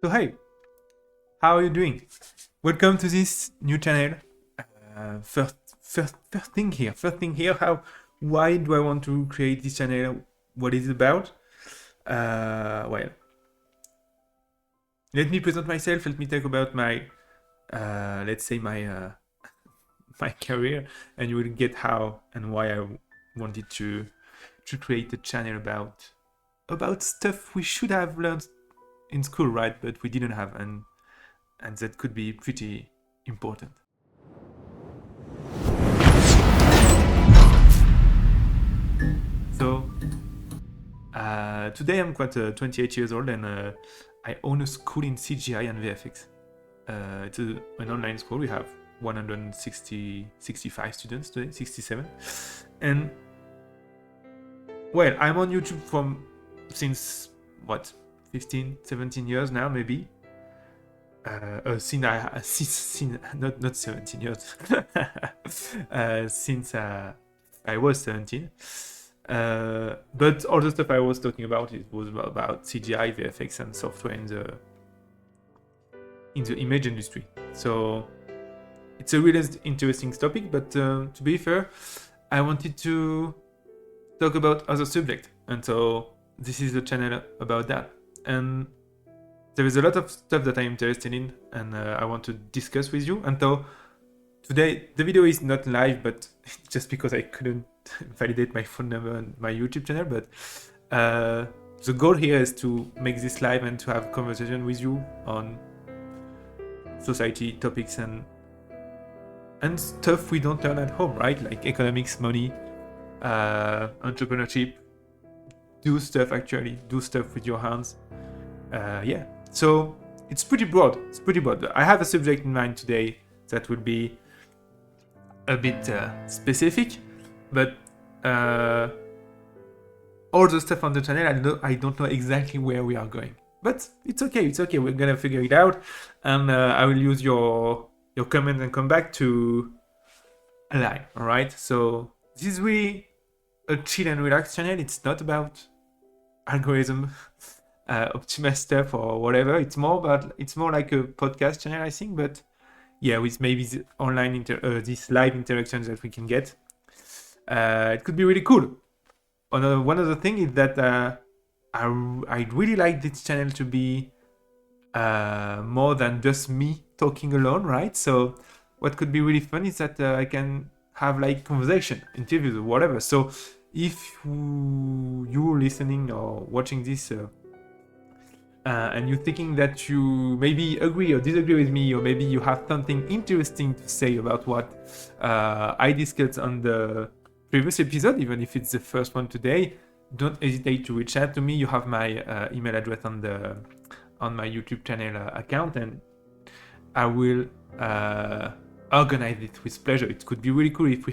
So hey, how are you doing? Welcome to this new channel. First thing here. Why do I want to create this channel? What is it about? Well, let me present myself. Let me talk about my, let's say my career, and you will get how and why I wanted to create a channel about stuff we should have learned in school, right? But we didn't have, and that could be pretty important. So today I'm quite 28 years old, and I own a school in CGI and VFX. It's an online school. We have 65 students today, 67. And well, I'm on YouTube since what, 15, 17 years now, maybe. Not 17 years. Since I was 17. But all the stuff I was talking about, it was about CGI, VFX, and software in the image industry. So it's a really interesting topic. But to be fair, I wanted to talk about other subjects, and so this is a channel about that. And there is a lot of stuff that I'm interested in, and I want to discuss with you. And so today the video is not live, but just because I couldn't validate my phone number and my YouTube channel. But the goal here is to make this live and to have conversation with you on society topics and stuff we don't learn at home, right? Like economics, money, entrepreneurship. Do stuff with your hands. Yeah. So it's pretty broad. I have a subject in mind today that will be a bit specific, but all the stuff on the channel, I don't know exactly where we are going. But it's okay. We're gonna figure it out, and I will use your comment and come back to align. All right. So this is really a chill and relaxed channel. It's not about algorithm, optimize stuff or whatever. It's more like a podcast channel, I think. But yeah, with maybe the online these live interactions that we can get, it could be really cool. One other thing is that I really like this channel to be more than just me talking alone, right? So what could be really fun is that I can have like conversation, interviews, or whatever. So if you're listening or watching this and you're thinking that you maybe agree or disagree with me, or maybe you have something interesting to say about what I discussed on the previous episode, even if it's the first one today, don't hesitate to reach out to me. You have my email address on my YouTube channel account, and I will organize it with pleasure. It could be really cool if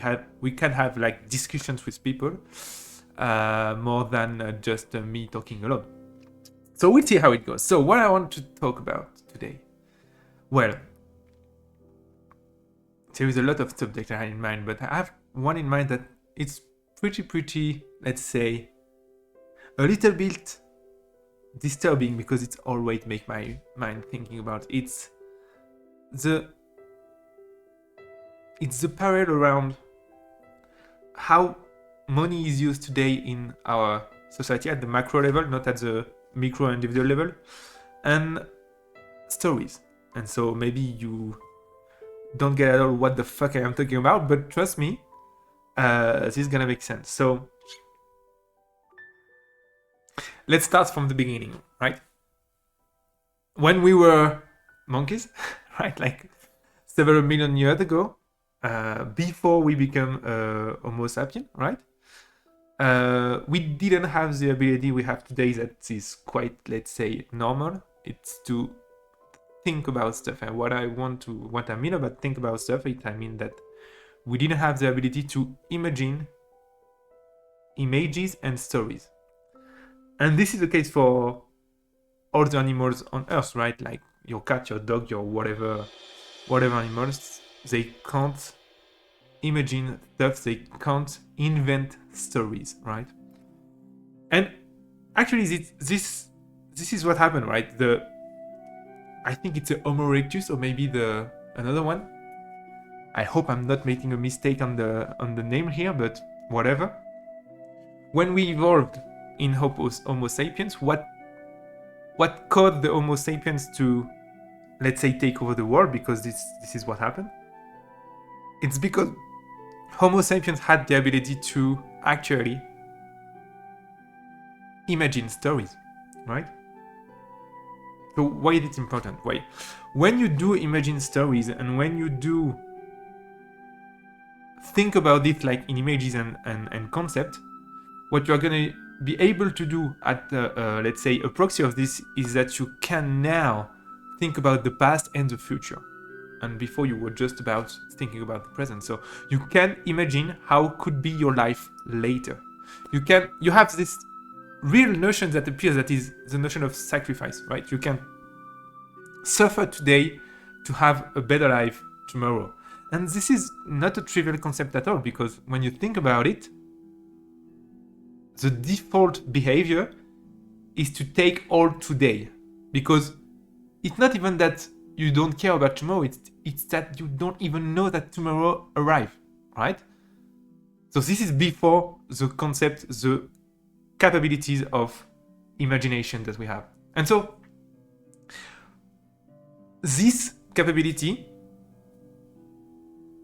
we can have like discussions with people more than just me talking alone. So we'll see how it goes. So what I want to talk about today, well, there is a lot of subjects I have in mind, but I have one in mind that it's pretty, let's say, a little bit disturbing, because it's always make my mind thinking about it. It's the parallel around how money is used today in our society at the macro level, not at the micro individual level, and stories. And so maybe you don't get at all what the fuck I am talking about, but trust me, this is gonna make sense. So let's start from the beginning, right? When we were monkeys, right, like several million years ago, before we become Homo sapien, right? We didn't have the ability we have today that is quite, let's say, normal. It's to think about stuff. And what I mean about think about stuff, I mean that we didn't have the ability to imagine images and stories. And this is the case for all the animals on Earth, right? Like your cat, your dog, your whatever animals, they can't imagine stuff, they can't invent stories, right? And actually this is what happened, right? I think it's a Homo erectus or maybe another one. I hope I'm not making a mistake on the name here, but whatever. When we evolved in Homo sapiens, what caused the Homo sapiens to, let's say, take over the world? Because this is what happened. It's because Homo sapiens had the ability to actually imagine stories, right? So why is it important? Why? When you do imagine stories and when you do think about it like in images and concept, what you're going to be able to do at, let's say, a proxy of this is that you can now think about the past and the future. And before you were just about thinking about the present. So you can imagine how could be your life later. You have this real notion that appears, that is the notion of sacrifice, right? You can suffer today to have a better life tomorrow. And this is not a trivial concept at all, because when you think about it, the default behavior is to take all today, because it's not even that you don't care about tomorrow, it's that you don't even know that tomorrow arrives, right? So this is before the concept, the capabilities of imagination that we have. And so this capability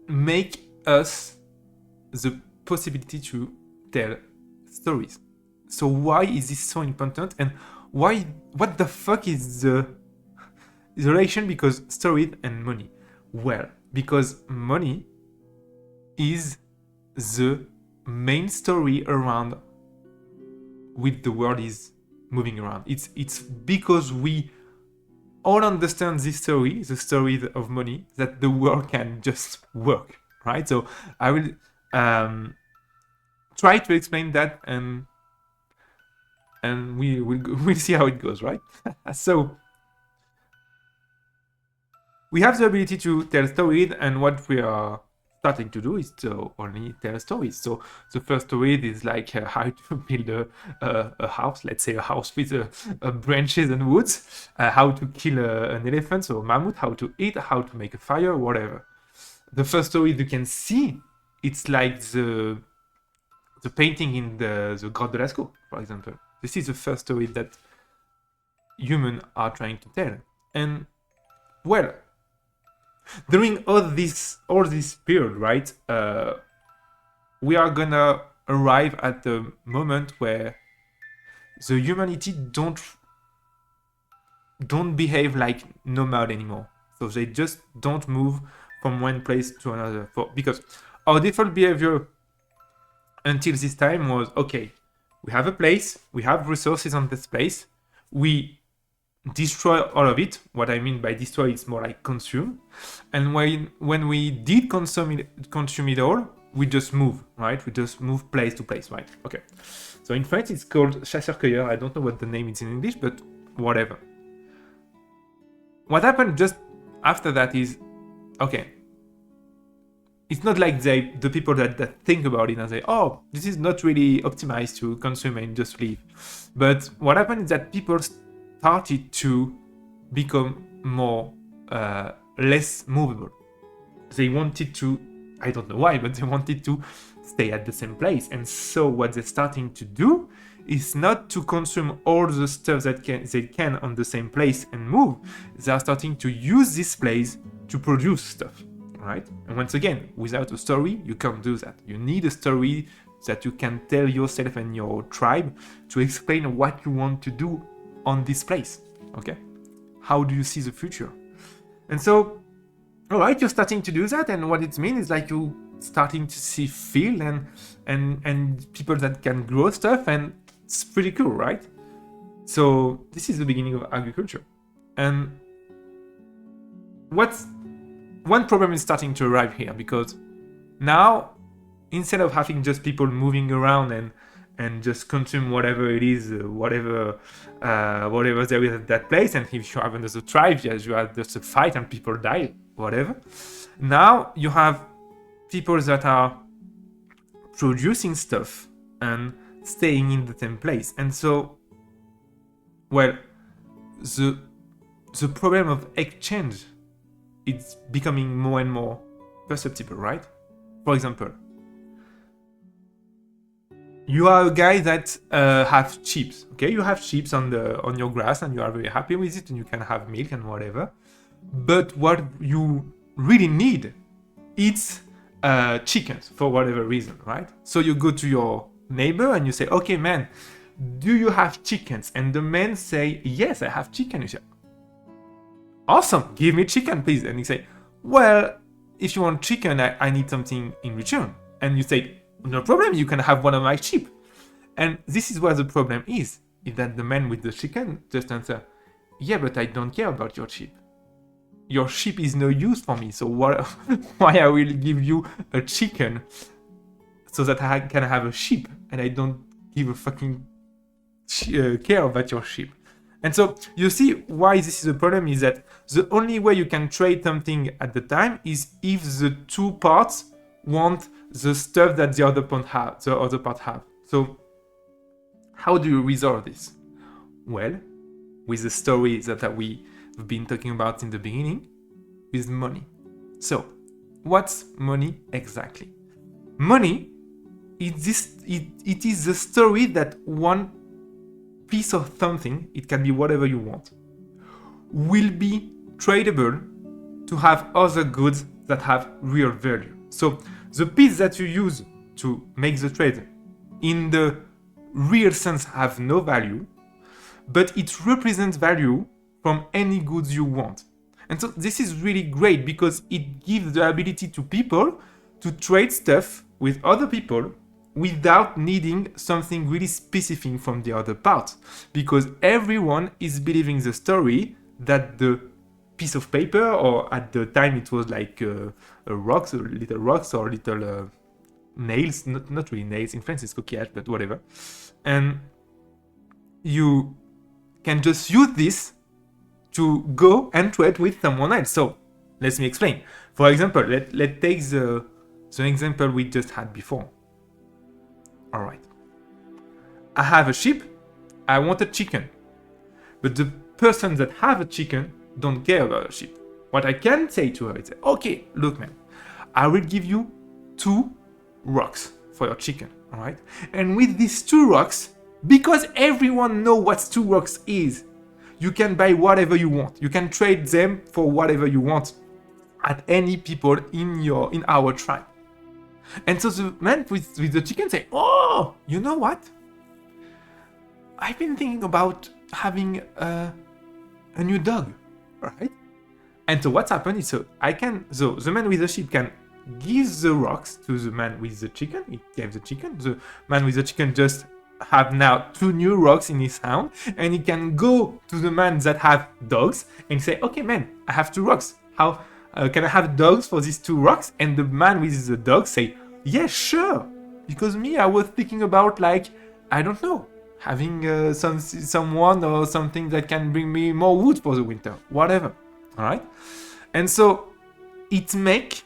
make us the possibility to tell stories. So why is this so important, and what the fuck is the relation because stories and money? Well, because money is the main story around which the world is moving around. It's because we all understand this story, the story of money, that the world can just work, right? So I will try to explain that, and we'll see how it goes, right? So we have the ability to tell stories, and what we are starting to do is to only tell stories. So the first story is like how to build a house, let's say a house with branches and woods, how to kill an elephant or mammoth, how to eat, how to make a fire, whatever. The first story you can see, it's like the painting in the Grotte de Lascaux, for example. This is the first story that humans are trying to tell. And well, during all this period, right, we are gonna arrive at the moment where the humanity don't behave like nomad anymore. So they just don't move from one place to another, because our default behavior until this time was, okay, we have a place, we have resources on this place, we destroy all of it. What I mean by destroy, it's more like consume. And when we did consume it all, we just move, right? We just move place to place, right? Okay. So in French, it's called chasseur-cueilleur. I don't know what the name is in English, but whatever. What happened just after that is, okay, it's not like the people that think about it and say, oh, this is not really optimized to consume and just leave. But what happened is that people started to become more less movable. They wanted to, I don't know why, but they wanted to stay at the same place. And so what they're starting to do is not to consume all the stuff that they can on the same place and move. They are starting to use this place to produce stuff, right? And once again, without a story, you can't do that. You need a story that you can tell yourself and your tribe to explain what you want to do on this place, okay? How do you see the future? And so, all right, you're starting to do that, and what it means is like you starting to see field and people that can grow stuff, and it's pretty cool, right? So this is the beginning of agriculture. And one problem is starting to arrive here, because now, instead of having just people moving around and just consume whatever it is, whatever there is at that place, and if you have another tribe, yes, you have just a fight and people die, whatever. Now you have people that are producing stuff and staying in the same place. And so, well, the the problem of exchange is becoming more and more perceptible, right? For example, you are a guy that have chips. Okay, you have chips on your grass, and you are very happy with it, and you can have milk and whatever. But what you really need, it's chickens for whatever reason, right? So you go to your neighbor and you say, "Okay, man, do you have chickens?" And the man say, "Yes, I have chicken." You say, "Awesome, give me chicken, please." And he say, "Well, if you want chicken, I need something in return." And you say, "No problem, you can have one of my sheep." And this is where the problem is that the man with the chicken just answer, "Yeah, but I don't care about your sheep. Your sheep is no use for me, so why I will give you a chicken so that I can have a sheep, and I don't give a fucking care about your sheep." And so you see why this is a problem is that the only way you can trade something at the time is if the two parts want the stuff that the other part have. So how do you resolve this? Well, with the story that we've been talking about in the beginning, with money. So what's money exactly? Money is it is the story that one piece of something, it can be whatever you want, will be tradable to have other goods that have real value. So the piece that you use to make the trade in the real sense have no value, but it represents value from any goods you want. And so this is really great because it gives the ability to people to trade stuff with other people without needing something really specific from the other part, because everyone is believing the story that the piece of paper, or at the time it was like rocks, or little rocks, or little nails, not really nails, in France it's coquillage, but whatever, and you can just use this to go and trade with someone else. So let me explain. For example, let's take the example we just had before. All right, I have a sheep, I want a chicken, but the person that have a chicken don't care about a sheep. What I can say to her is, "Okay, look, man, I will give you 2 rocks for your chicken, all right? And with these 2 rocks, because everyone know what 2 rocks is, you can buy whatever you want. You can trade them for whatever you want at any people in our tribe." And so the man with the chicken say, "Oh, you know what? I've been thinking about having a new dog, right?" And so what's happened is, so the man with the sheep can give the rocks to the man with the chicken. He gave the chicken. The man with the chicken just have now 2 new rocks in his hand, and he can go to the man that have dogs and say, "Okay, man, I have 2 rocks. How can I have dogs for these 2 rocks?" And the man with the dog say, "Yeah, sure. Because me, I was thinking about, like, I don't know, having someone or something that can bring me more wood for the winter, whatever." All right. And so it make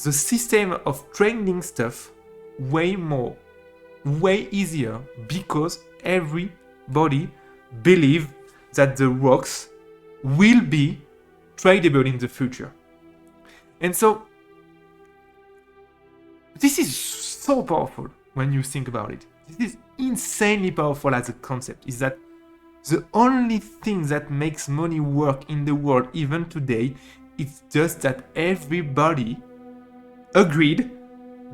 the system of trading stuff way easier, because everybody believe that the rocks will be tradable in the future. And so this is so powerful when you think about it. This is insanely powerful as a concept, is that the only thing that makes money work in the world even today is just that everybody agreed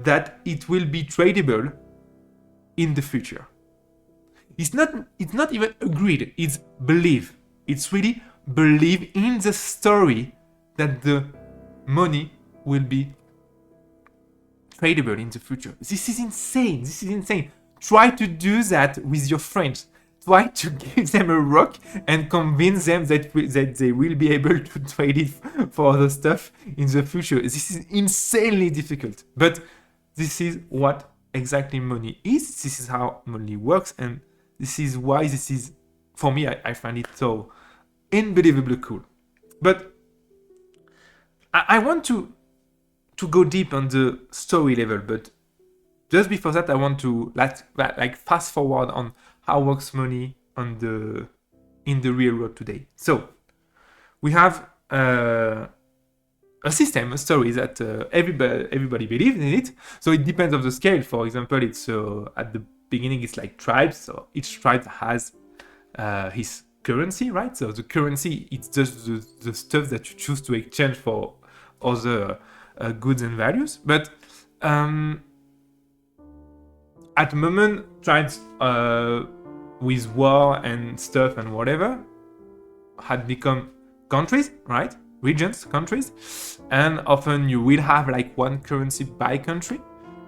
that it will be tradable in the future. It's not even agreed, it's believe. It's really believe in the story that the money will be tradable in the future. This is insane. Try to do that with your friends. Try to give them a rock and convince them that they will be able to trade it for other stuff in the future. This is insanely difficult. But this is what exactly money is. This is how money works. And this is why this is, for me, I find it so unbelievably cool. But I want to go deep on the story level. But just before that, I want to like fast forward on how works money in the real world today. So we have a system, a story that everybody believes in it. So it depends on the scale. For example, it's at the beginning it's like tribes. So each tribe has his currency, right? So the currency, it's just the stuff that you choose to exchange for other goods and values. But at the moment, tribes with war and stuff and whatever had become countries, right? Regions, countries, and often you will have like one currency by country.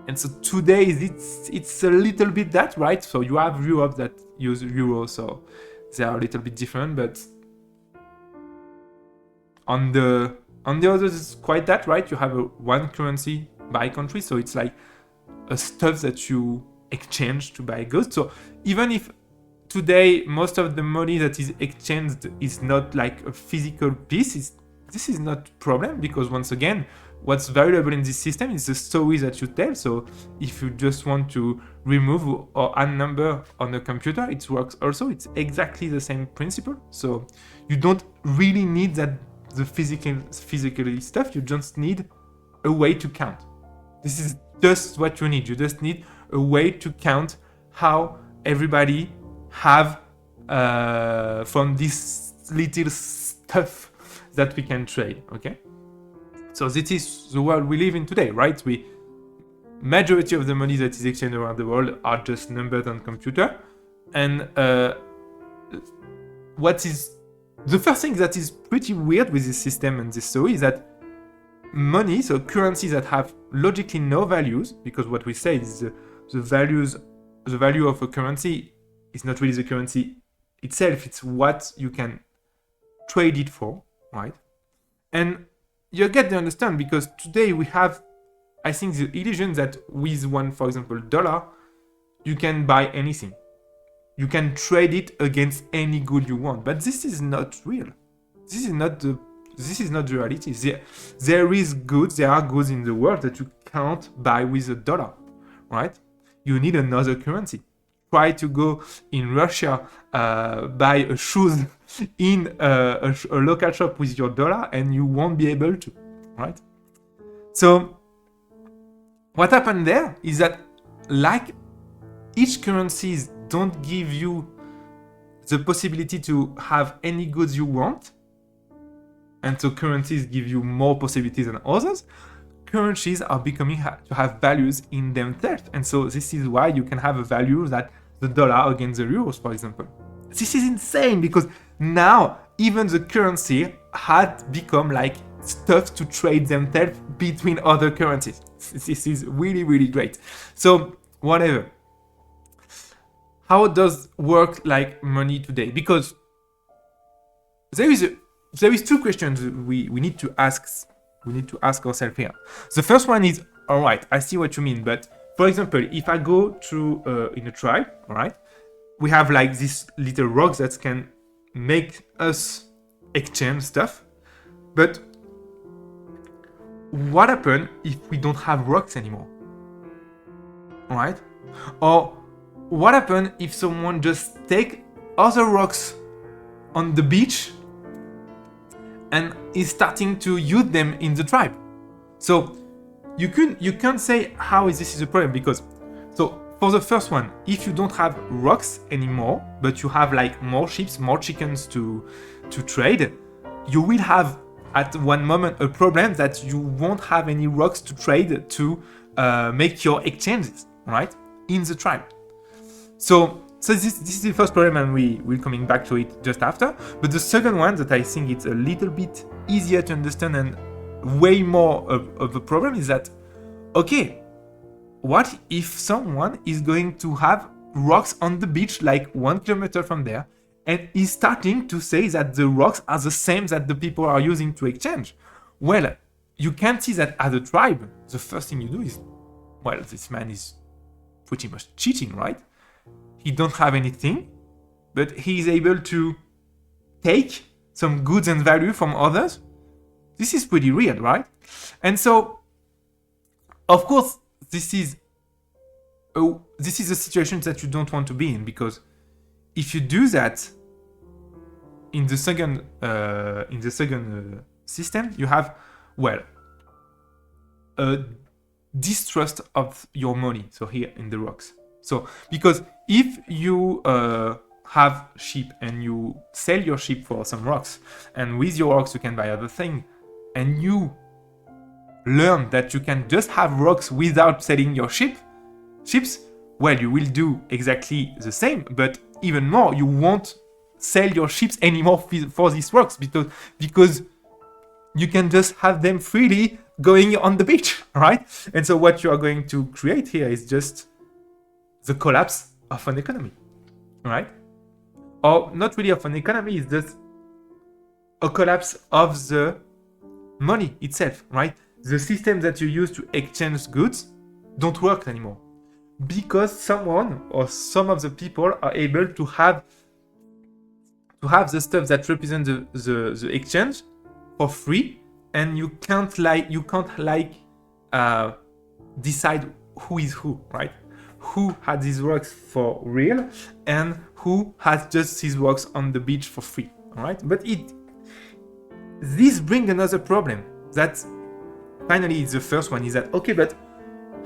And so today it's a little bit that, right? So you have Europe that use euro, so they are a little bit different, but on the others it's quite that, right? You have a one currency by country, so it's like a stuff that you exchange to buy goods. So even if today most of the money that is exchanged is not like a physical piece, this is not a problem, because once again, what's valuable in this system is the stories that you tell. So if you just want to remove or add number on a computer, it works also. It's exactly the same principle. So you don't really need the physical stuff. You just need a way to count. This is just what you need. You just need a way to count how everybody have from this little stuff that we can trade. Okay, so this is the world we live in today, right? Majority of the money that is exchanged around the world are just numbers on computer. And what is the first thing that is pretty weird with this system and this story is that money, so currencies that have logically no values, because what we say is the value of a currency is not really the currency itself, it's what you can trade it for, right? And you get to understand, because today we have, I think, the illusion that with one, for example, dollar, you can buy anything. You can trade it against any good you want, but this is not real. This is not the reality. There are goods in the world that you can't buy with a dollar, right? You need another currency. Try to go in Russia, buy a shoes in a local shop with your dollar, and you won't be able to, right? So what happened there is that, like, each currencies don't give you the possibility to have any goods you want, and so currencies give you more possibilities than others. Currencies are becoming to have values in themselves, and so this is why you can have a value that the dollar against the euros, for example. This is insane, because now even the currency had become like stuff to trade themselves between other currencies. This is really, really great. So whatever. How does work like money today? Because there is two questions we need to ask. We need to ask ourselves here. The first one is, all right, I see what you mean, but for example, if I go to in a tribe, all right, we have like these little rocks that can make us exchange stuff. But what happens if we don't have rocks anymore? All right? Or what happens if someone just take other rocks on the beach and is starting to use them in the tribe? So you can't say how this is a problem, because so for the first one, if you don't have rocks anymore, but you have like more sheep, more chickens to trade, you will have at one moment a problem that you won't have any rocks to trade to make your exchanges, right, in the tribe. So this is the first problem, and we're coming back to it just after. But the second one that I think it's a little bit easier to understand and way more of a problem is that, okay, what if someone is going to have rocks on the beach like 1 kilometer from there, and is starting to say that the rocks are the same that the people are using to exchange? Well, you can see that as a tribe, the first thing you do is, well, this man is pretty much cheating, right? He don't have anything, but he is able to take some goods and value from others. This is pretty weird, right? And so, of course, this is a situation that you don't want to be in, because if you do that, in the second system, you have, well, a distrust of your money. So here in the rocks. So because if you have sheep and you sell your sheep for some rocks, and with your rocks you can buy other thing, and you learn that you can just have rocks without selling your ships, well, you will do exactly the same, but even more, you won't sell your ships anymore for these rocks because you can just have them freely going on the beach, right? And so what you are going to create here is just the collapse of an economy, right? Or not really of an economy, it's just a collapse of the money itself, right? The system that you use to exchange goods don't work anymore because someone or some of the people are able to have the stuff that represent the exchange for free, and you can't decide who is who, right? Who had these works for real and who has just these works on the beach for free, all right? But this brings another problem. That finally is the first one, is that, okay, but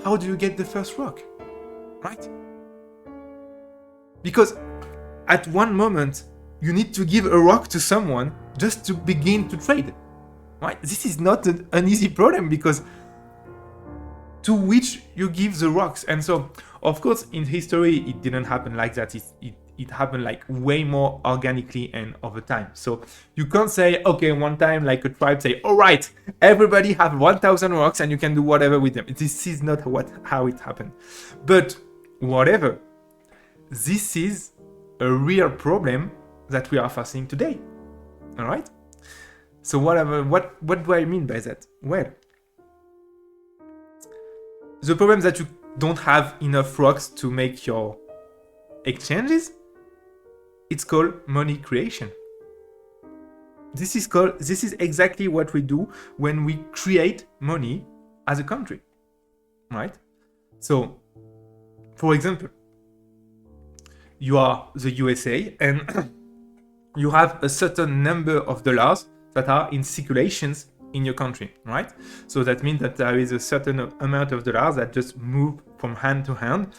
how do you get the first rock, right? Because at one moment you need to give a rock to someone just to begin to trade, right? This is not an easy problem, because to which you give the rocks. And so, of course, in history, it didn't happen like that. It happened like way more organically and over time. So you can't say, okay, one time like a tribe say, all right, everybody have 1,000 rocks and you can do whatever with them. This is not how it happened. But whatever, this is a real problem that we are facing today. All right. So what do I mean by that? Well, the problem is that you don't have enough rocks to make your exchanges. It's called money creation. This is exactly what we do when we create money as a country, right? So, for example, you are the USA and you have a certain number of dollars that are in circulations in your country, right? So that means that there is a certain amount of dollars that just move from hand to hand,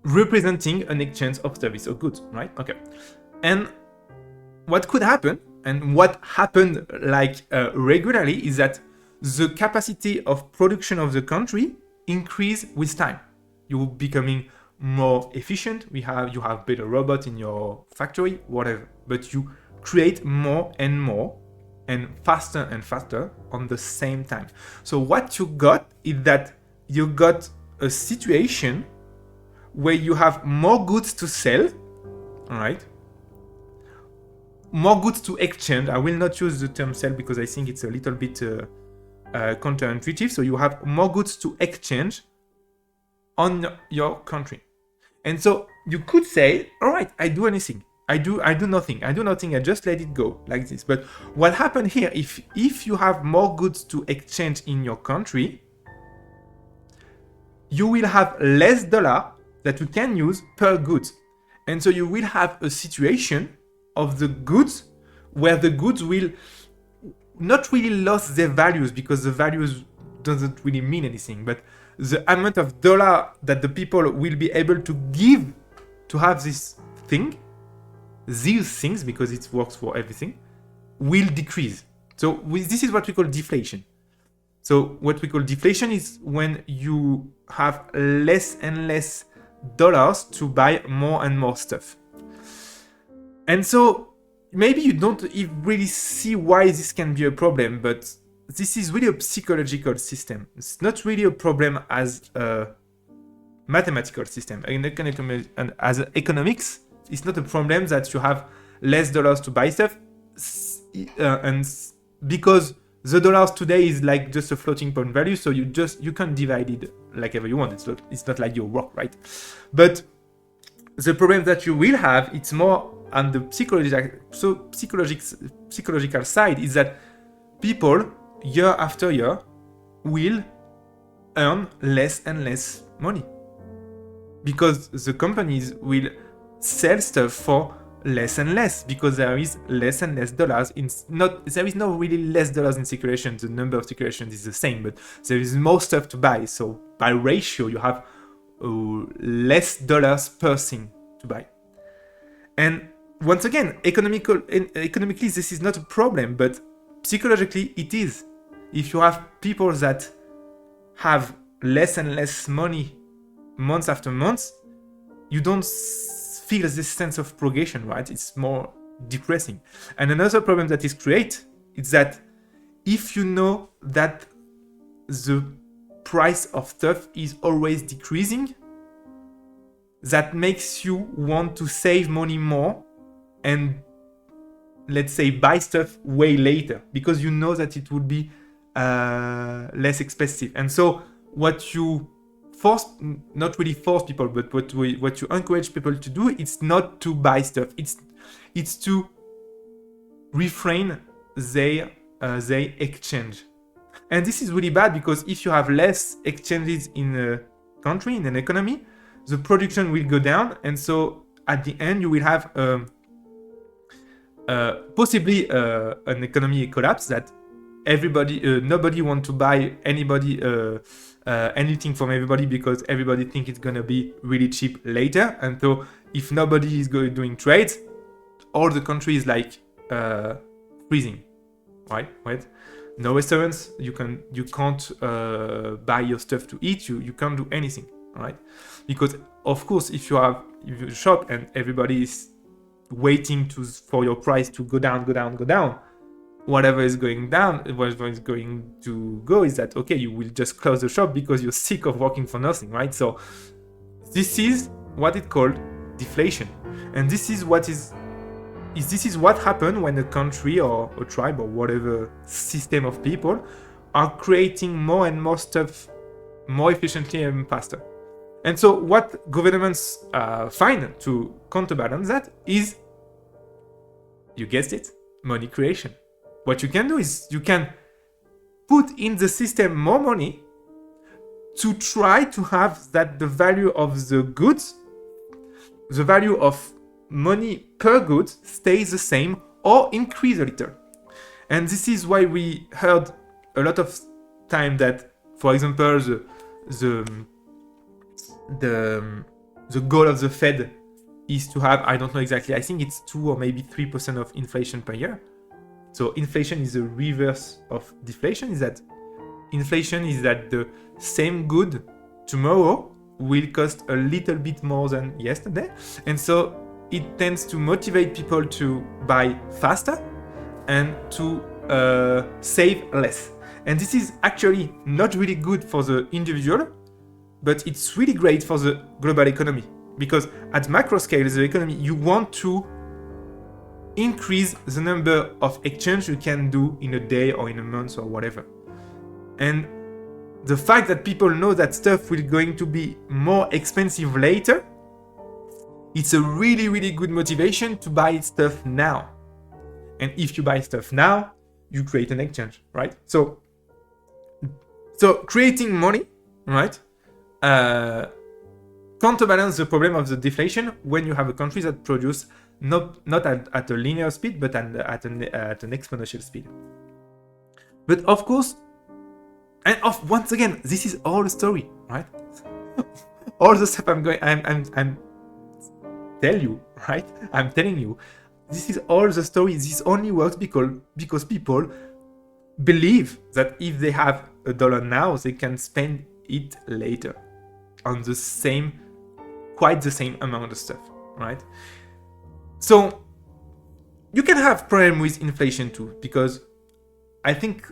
representing an exchange of service or goods, right? Okay. And what could happen, and what happened regularly, is that the capacity of production of the country increase with time. You're becoming more efficient. You have better robots in your factory, whatever. But you create more and more and faster on the same time. So what you got is that you got a situation where you have more goods to sell, all right? More goods to exchange. I will not use the term sell because I think it's a little bit counterintuitive. So you have more goods to exchange on your country. And so you could say, all right, I do anything. I do nothing. I just let it go like this. But what happened here, if you have more goods to exchange in your country, you will have less dollar that you can use per goods. And so you will have a situation of the goods where the goods will not really lose their values, because the values doesn't really mean anything, but the amount of dollar that the people will be able to give to have these things, because it works for everything, will decrease. So this is what we call deflation. So what we call deflation is when you have less and less dollars to buy more and more stuff. And so maybe you don't really see why this can be a problem, but this is really a psychological system. It's not really a problem as a mathematical system. And as economics, it's not a problem that you have less dollars to buy stuff, and because the dollars today is like just a floating point value, so you can divide it like ever you want. It's not like your work, right? But the problem that you will have, it's more on the psychological side, is that people year after year will earn less and less money, because the companies will sell stuff for less and less, because there is less and less dollars in there is no really less dollars in circulation. The number of circulations is the same, but there is more stuff to buy. So by ratio, you have less dollars per thing to buy. And once again, economically, this is not a problem, but psychologically, it is. If you have people that have less and less money month after month, you don't feel this sense of progression, right? It's more depressing. And another problem that is created is that if you know that the price of stuff is always decreasing, that makes you want to save money more and, let's say, buy stuff way later, because you know that it would be less expensive. And so what you not really force people, but what you encourage people to do, it's not to buy stuff. It's to refrain their exchange. And this is really bad, because if you have less exchanges in a country, in an economy, the production will go down, and so at the end you will have possibly an economy collapse, that nobody want to buy anything from everybody, because everybody think it's gonna be really cheap later. And so if nobody is doing trades, all the country is like freezing, right? No restaurants, you can't buy your stuff to eat, you can't do anything, right? Because of course, if you shop and everybody is waiting for your price to go down, whatever is going down, whatever is going to go is that, okay, you will just close the shop because you're sick of working for nothing, right? So this is what it called deflation. And this is what happened when a country or a tribe or whatever system of people are creating more and more stuff more efficiently and faster. And so what governments find to counterbalance that is, you guessed it, money creation. What you can do is you can put in the system more money to try to have that the value of the goods, the value of money per good stays the same or increase a little. And this is why we heard a lot of time that, for example, the goal of the Fed is to have, I don't know exactly, I think it's 2 or maybe 3% of inflation per year. So inflation is the reverse of deflation, is that inflation is that the same good tomorrow will cost a little bit more than yesterday. And so it tends to motivate people to buy faster and to save less. And this is actually not really good for the individual, but it's really great for the global economy. Because at macro scale, the economy, you want to increase the number of exchange you can do in a day or in a month or whatever. And the fact that people know that stuff will going to be more expensive later, it's a really, really good motivation to buy stuff now. And if you buy stuff now, you create an exchange, right? So creating money, right, counterbalance the problem of the deflation when you have a country that produce not at a linear speed, but at an exponential speed. But of course, once again, this is all the story, right? All the stuff I'm telling you, this is all the story. This only works because people believe that if they have $1 now, they can spend it later on quite the same amount of stuff, right? So you can have problem with inflation too, because I think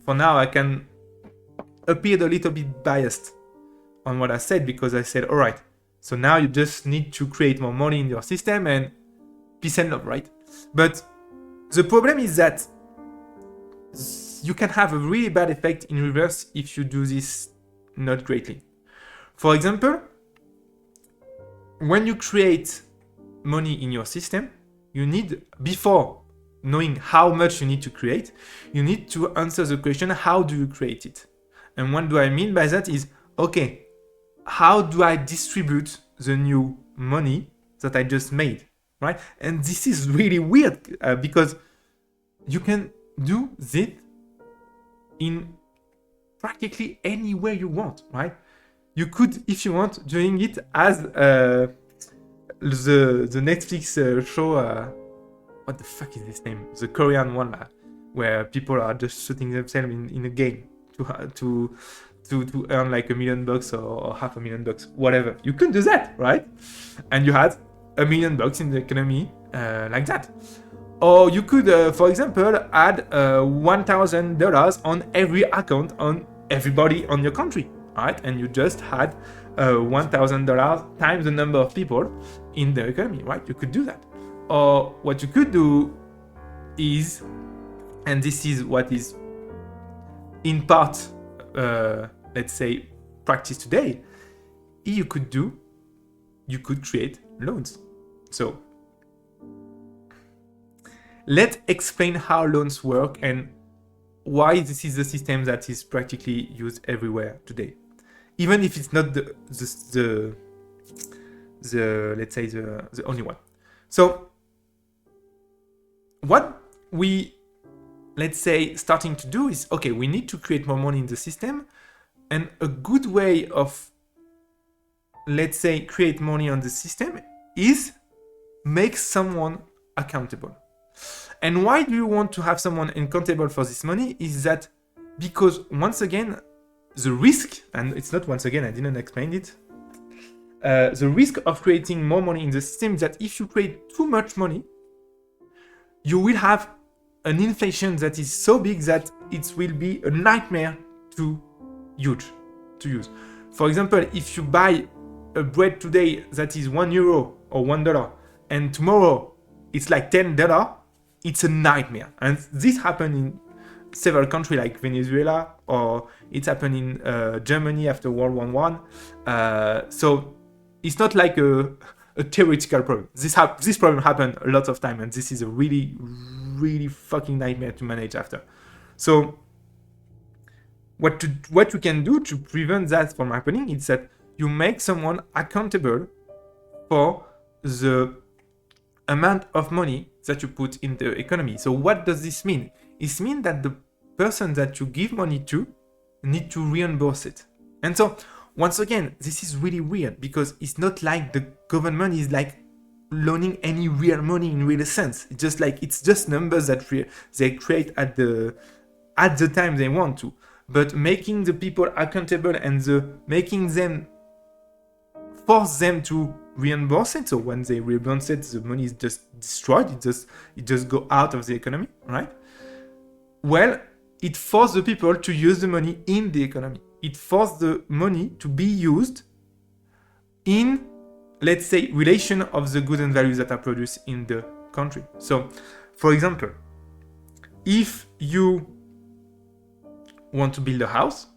for now I can appear a little bit biased on what I said, because I said, all right, so now you just need to create more money in your system and peace and love, right? But the problem is that you can have a really bad effect in reverse if you do this not greatly. For example, when you create money in your system, you need, before knowing how much you need to create, you need to answer the question, how do you create it? And what do I mean by that is, okay, how do I distribute the new money that I just made? right? And this is really weird because you can do this in practically anywhere you want, right? You could, if you want, doing it as the Netflix show. What the fuck is this name? The Korean one, where people are just shooting themselves in a game to earn like $1 million or $500,000, whatever. You could do that, right? And you had $1 million in the economy like that. Or you could, for example, add $1,000 on every account on everybody on your country, right? And you just had $1,000 times the number of people in the economy, right? You could do that. Or what you could do is, and this is what is in part, let's say, practice today, you could create loans. So let's explain how loans work and why this is a system that is practically used everywhere today, even if it's not the let's say the only one. So what we, let's say, starting to do is, okay, we need to create more money in the system, and a good way of, let's say, create money on the system is make someone accountable. And why do you want to have someone accountable for this money? Is that because, once again, the risk, and it's not once again, I didn't explain it, the risk of creating more money in the system is that if you create too much money, you will have an inflation that is so big that it will be a nightmare to use. For example, if you buy a bread today that is €1 or $1, and tomorrow it's like $10, it's a nightmare. And this happened in several countries like Venezuela, or it's happened in Germany after World War I. So it's not like a theoretical problem. This problem happened a lot of time, and this is a really, really fucking nightmare to manage after. So what you can do to prevent that from happening is that you make someone accountable for the amount of money that you put in the economy. So what does this mean? It means that the person that you give money to need to reimburse it. And so once again, this is really weird because it's not like the government is like loaning any real money in real sense. It's just numbers that they create at the time they want to. But making the people accountable and making them force them to reimburse it. So when they reimburse it, the money is just destroyed. It just go out of the economy, right? Well, it forces the people to use the money in the economy. It forces the money to be used in, let's say, relation of the goods and values that are produced in the country. So, for example, if you want to build a house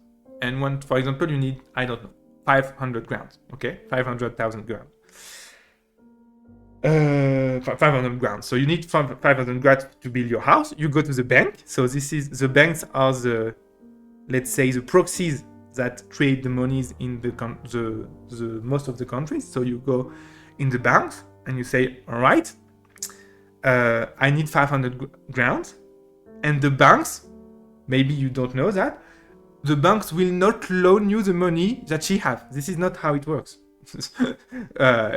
and for example, you need, I don't know, 500 grams, okay? 500,000 grams. 500 grams. So you need 500 grams to build your house. You go to the bank. So the banks are let's say, the proxies that create the monies in the most of the countries. So you go in the banks and you say, all right, I need 500 grams. And the banks, maybe you don't know that, the banks will not loan you the money that she has. This is not how it works.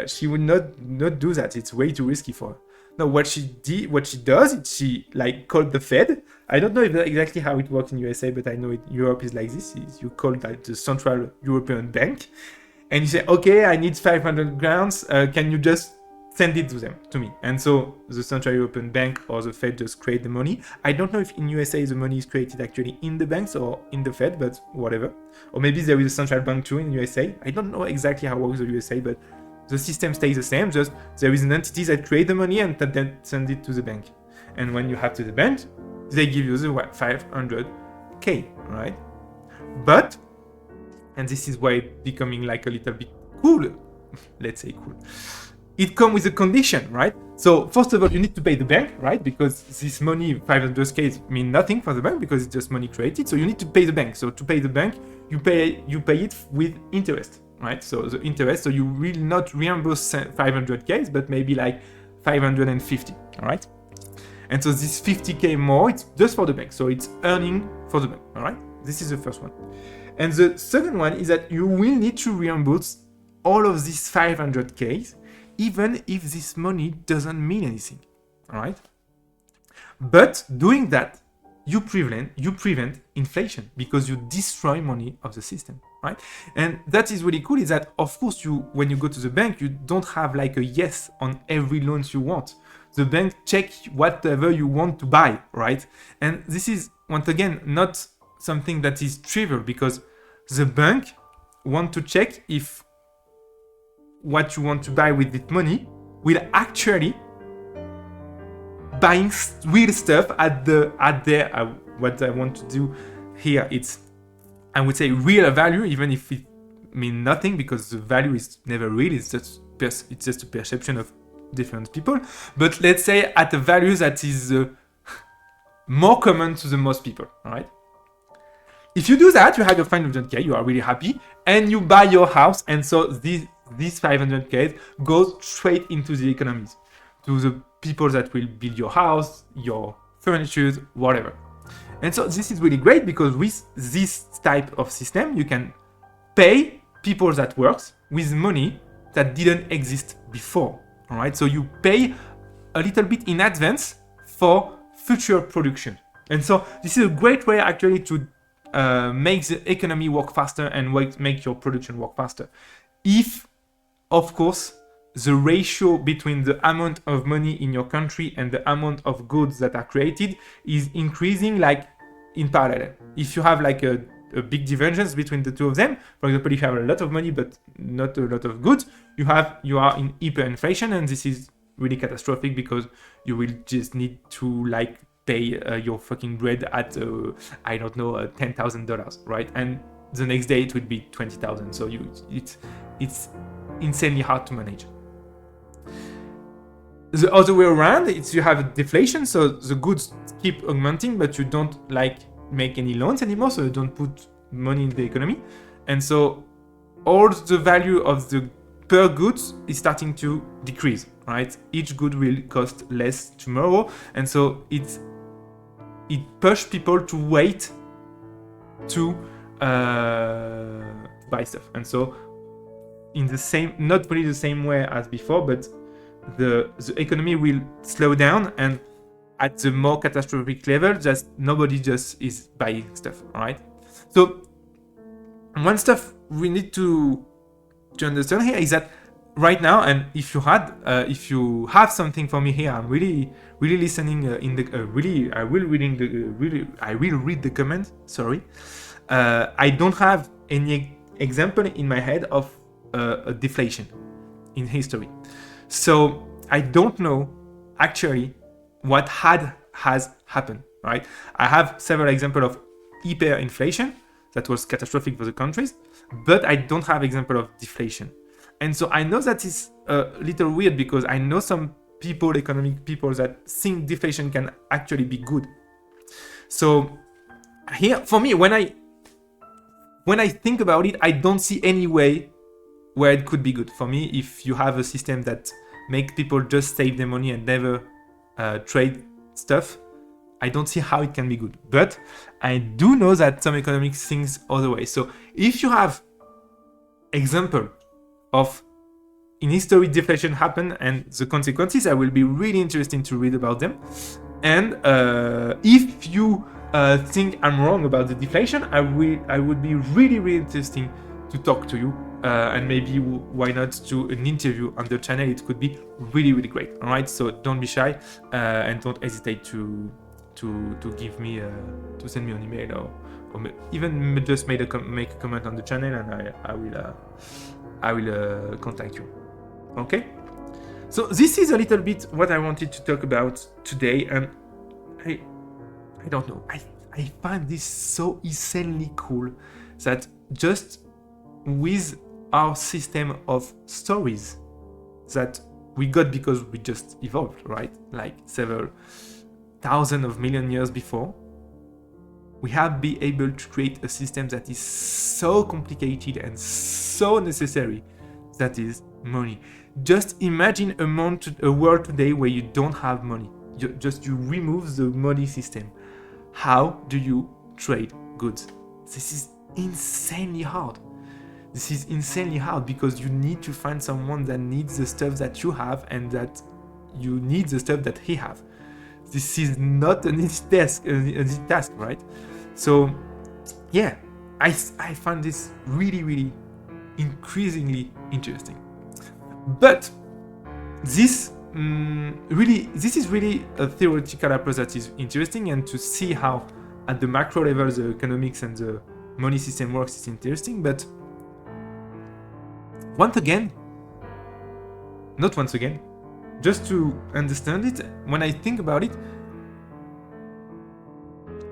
She would not do that. It's way too risky for her. No, what she does is she like called the Fed. I don't know exactly how it works in USA, but I know Europe is like this. You call like the Central European Bank, and you say, okay, I need 500 grams. Can you just send it to me? And so the Central European Bank or the Fed just create the money. I don't know if in USA the money is created actually in the banks or in the Fed, but whatever. Or maybe there is a central bank too in USA. I don't know exactly how it works in the USA, but the system stays the same. Just there is an entity that creates the money and then send it to the bank. And when you have to the bank, they give you the 500K, right? But, and this is why it's becoming like a little bit cool, let's say cool. It comes with a condition, right? So first of all, you need to pay the bank, right? Because this money, 500K, mean nothing for the bank because it's just money created. So you need to pay the bank. So to pay the bank, you pay it with interest, right? So the interest, so you will not reimburse 500K, but maybe like 550, all right? And so this 50K more, it's just for the bank. So it's earning for the bank, all right? This is the first one. And the second one is that you will need to reimburse all of these 500Ks, even if this money doesn't mean anything, all right? But doing that, you prevent inflation because you destroy money of the system, right? And that is really cool is that, of course, when you go to the bank, you don't have like a yes on every loan you want. The bank check whatever you want to buy, right? And this is, once again, not something that is trivial because the bank want to check if what you want to buy with this money will actually buying real stuff at their what I want to do here, it's, I would say, real value, even if it means nothing because the value is never real, it's just a perception of different people. But let's say at a value that is more common to the most people, all right? If you do that, you have your 500K, you are really happy, and you buy your house, and so these 500K goes straight into the economies, to the people that will build your house, your furniture, whatever. And so this is really great because with this type of system, you can pay people that works with money that didn't exist before, all right? So you pay a little bit in advance for future production. And so this is a great way actually to make the economy work faster and make your production work faster. If, of course, the ratio between the amount of money in your country and the amount of goods that are created is increasing like in parallel. If you have like a big divergence between the two of them, for example, if you have a lot of money but not a lot of goods, you are in hyperinflation, and this is really catastrophic because you will just need to like pay your fucking bread at I don't know, $10,000, right? And the next day it would be 20,000. So it's insanely hard to manage. The other way around, it's you have deflation, so the goods keep augmenting, but you don't like make any loans anymore, so you don't put money in the economy, and so all the value of the per goods is starting to decrease, right? Each good will cost less tomorrow, and so it pushes people to wait to buy stuff, and so in the same, not really the same way as before, but the economy will slow down, and at the more catastrophic level, just nobody just is buying stuff, all right? So one stuff we need to understand here is that right now, and if you have something for me here, I'm really listening I will read the comment. Sorry, I don't have any example in my head of a deflation in history. So I don't know actually what has happened, right? I have several examples of hyperinflation that was catastrophic for the countries, but I don't have example of deflation. And so I know that is a little weird because I know some people, economic people, that think deflation can actually be good. So here, for me, when I think about it, I don't see any way where it could be good. For me, if you have a system that makes people just save their money and never trade stuff, I don't see how it can be good. But I do know that some economics things other way. So if you have example of in history deflation happen and the consequences, I will be really interested to read about them. And if you think I'm wrong about the deflation, I would be really interesting to talk to you. And maybe why not do an interview on the channel? It could be really great. All right, so don't be shy and don't hesitate to give me to send me an email or even just make a comment on the channel, and I will contact you. Okay. So this is a little bit what I wanted to talk about today, and I don't know. I find this so insanely cool that just with our system of stories that we got because we just evolved, right? Like several thousands of million years before, we have been able to create a system that is so complicated and so necessary that is money. Just imagine a world today where you don't have money. You remove the money system. How do you trade goods? This is insanely hard. This is insanely hard because you need to find someone that needs the stuff that you have and that you need the stuff that he have. This is not an easy task, right? So, yeah, I find this really, really increasingly interesting. But this is really a theoretical approach that is interesting, and to see how at the macro level the economics and the money system works is interesting. But just to understand it, when I think about it,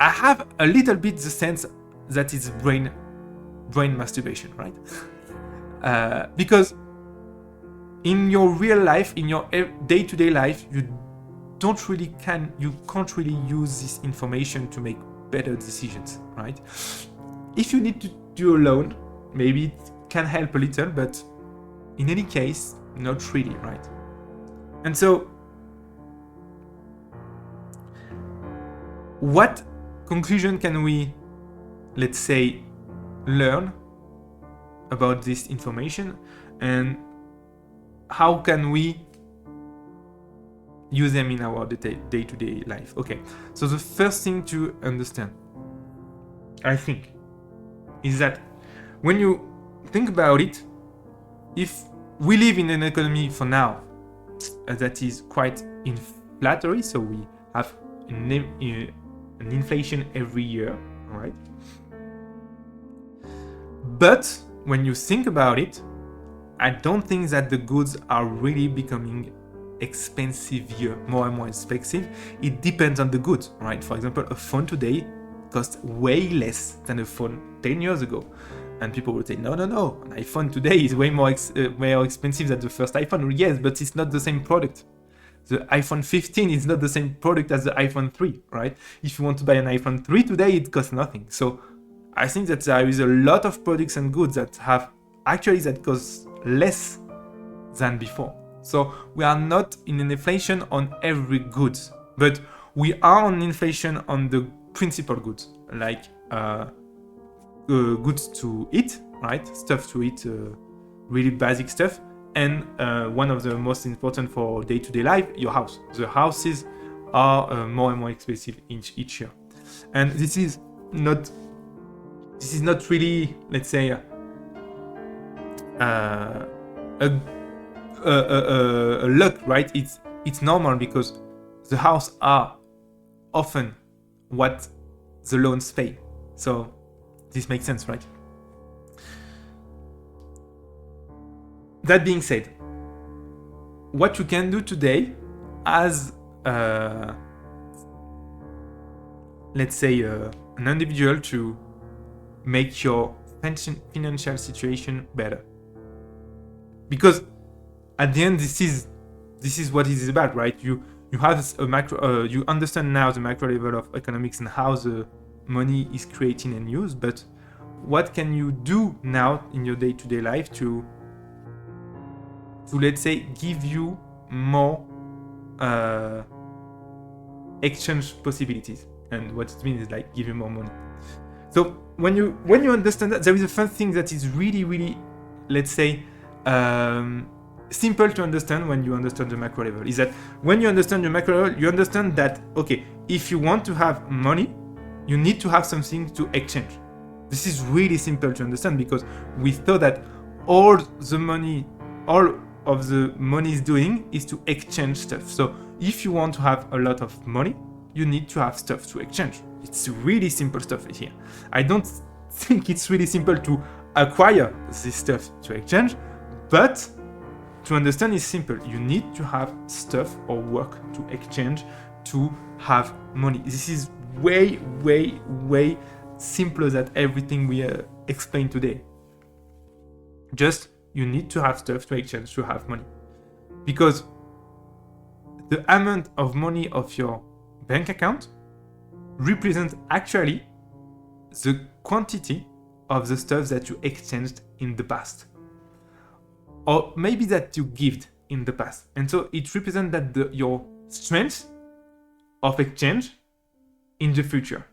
I have a little bit the sense that it's brain masturbation, right? Because in your real life, in your day-to-day life, you can't really use this information to make better decisions, right? If you need to do a loan, maybe it can help a little, but in any case, not really, right? And so, what conclusion can we, let's say, learn about this information, and how can we use them in our day-to-day life? Okay, so the first thing to understand, I think, is that when you think about it, if we live in an economy for now that is quite inflationary, so we have an inflation every year, right? But when you think about it, I don't think that the goods are really becoming more and more expensive. It depends on the goods, right? For example, a phone today costs way less than a phone 10 years ago. And people would say, no, an iPhone today is way more expensive than the first iPhone. Yes, but it's not the same product. The iPhone 15 is not the same product as the iPhone 3, right? If you want to buy an iPhone 3 today, it costs nothing. So I think that there is a lot of products and goods that cost less than before. So we are not in an inflation on every good, but we are on inflation on the principal goods, like goods to eat, right? Stuff to eat, really basic stuff. And one of the most important for day-to-day life, your house. The houses are more and more expensive each year. And this is not really, let's say, a luck, right? It's normal because the house are often what the loans pay. So this makes sense, right? That being said, what you can do today as, let's say, an individual to make your financial situation better. Because at the end, this is what it is about, right? You have a macro, you understand now the macro level of economics and how the money is created and used, but what can you do now in your day-to-day life to let's say give you more exchange possibilities? And what it means is like give you more money. So when you understand that, there is a first thing that is really, really, let's say, simple to understand when you understand the macro level, is that when you understand the macro level, you understand that, okay, if you want to have money, you need to have something to exchange. This is really simple to understand because we thought that all of the money is doing is to exchange stuff. So if you want to have a lot of money, you need to have stuff to exchange. It's really simple stuff here. I don't think it's really simple to acquire this stuff to exchange, but to understand is simple. You need to have stuff or work to exchange to have money. This is way, way, way simpler than everything we explained today. Just you need to have stuff to exchange to have money. Because the amount of money of your bank account represents actually the quantity of the stuff that you exchanged in the past. or maybe that you gave in the past. And so it represents that your strength of exchange in the future.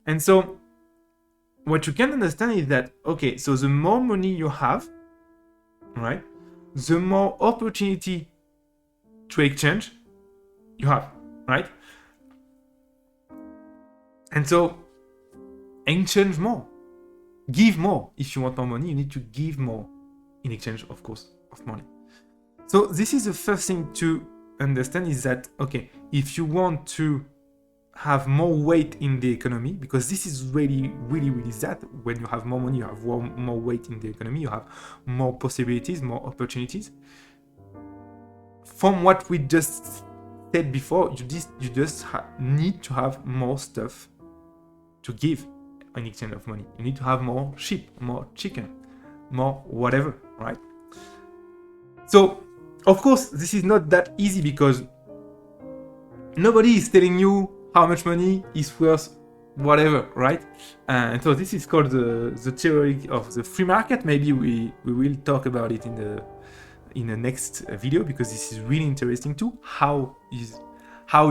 And so what you can understand is that, okay, so the more money you have, right, the more opportunity to exchange you have, right? And so exchange more, give more. If you want more money, you need to give more in exchange, of course, of money. So this is the first thing to understand, is that, okay, if you want to have more weight in the economy, because this is really that when you have more money, you have more weight in the economy, you have more possibilities, more opportunities. From what we just said before, you just need to have more stuff to give in exchange of money. You need to have more sheep, more chicken, more whatever, right? So of course this is not that easy, because nobody is telling you how much money is worth whatever, right? And so this is called the theory of the free market. Maybe we will talk about it in the next video, because this is really interesting too. How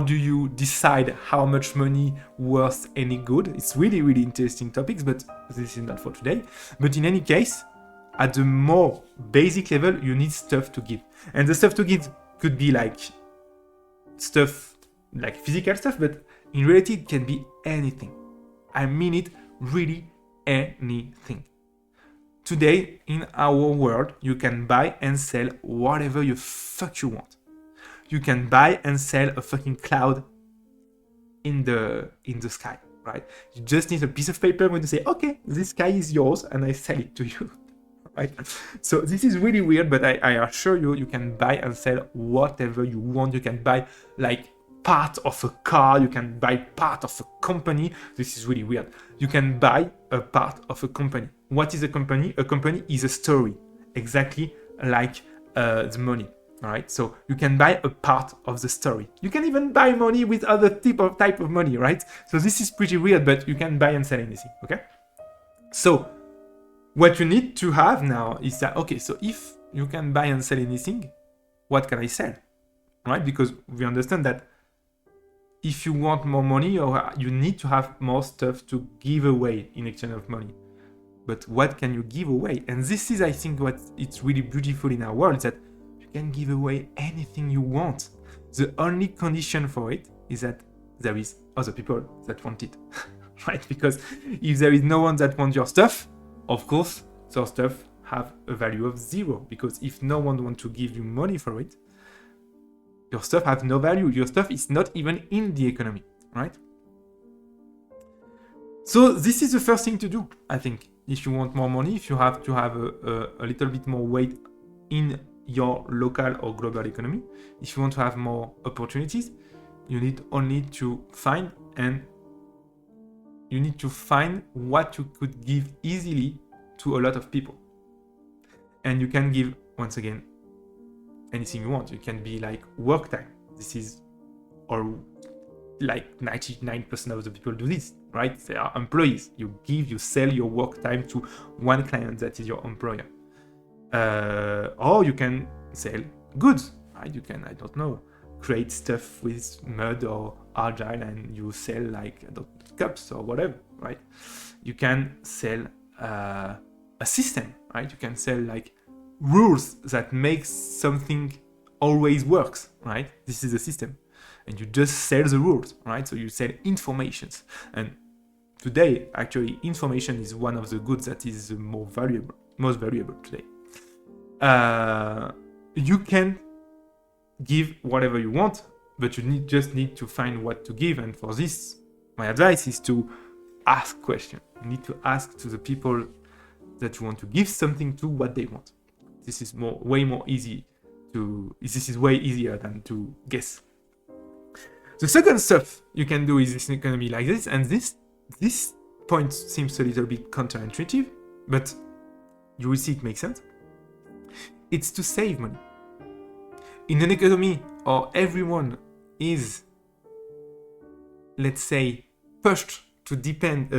do you decide how much money worth any good? It's really interesting topics, but this is not for today. But in any case, at the more basic level, you need stuff to give. And the stuff to give could be like stuff, like physical stuff, but in reality, it can be anything. I mean it, really anything. Today, in our world, you can buy and sell whatever you fuck you want. You can buy and sell a fucking cloud in the sky, right? You just need a piece of paper when you say, okay, this sky is yours, and I sell it to you, right? So this is really weird, but I assure you, you can buy and sell whatever you want. You can buy like part of a car, you can buy part of a company. This is really weird. You can buy a part of a company. What is a company? A company is a story, exactly like the money. All right, so you can buy a part of the story. You can even buy money with other type of money, right? So this is pretty weird, but you can buy and sell anything, okay? So what you need to have now is that, okay, so if you can buy and sell anything, what can I sell, right? Because we understand that if you want more money, you need to have more stuff to give away in exchange of money. But what can you give away? And this is, I think, what it's really beautiful in our world, is that you can give away anything you want. The only condition for it is that there is other people that want it, right? Because if there is no one that wants your stuff, of course, your stuff have a value of 0. Because if no one wants to give you money for it, your stuff has no value. Your stuff is not even in the economy, right? So this is the first thing to do, I think. If you want more money, if you have to have a little bit more weight in your local or global economy, if you want to have more opportunities, you need only to find what you could give easily to a lot of people. And you can give, once again, anything you want. You can be like work time. This is, or like 99% of the people do this, right? They are employees. You sell your work time to one client that is your employer. Or you can sell goods, right? You can, I don't know, create stuff with mud or argile and you sell like cups or whatever, right? You can sell a system, right? You can sell like rules that makes something always works, right? This is a system. And you just sell the rules, right? So you sell informations. And today, actually, information is one of the goods that is the most valuable today. You can give whatever you want, but you just need to find what to give. And for this, my advice is to ask questions. You need to ask to the people that you want to give something to what they want. This is way easier than to guess. The second stuff you can do is this economy like this, and this point seems a little bit counterintuitive, but you will see it makes sense. It's to save money. In an economy or everyone is, let's say, pushed to depend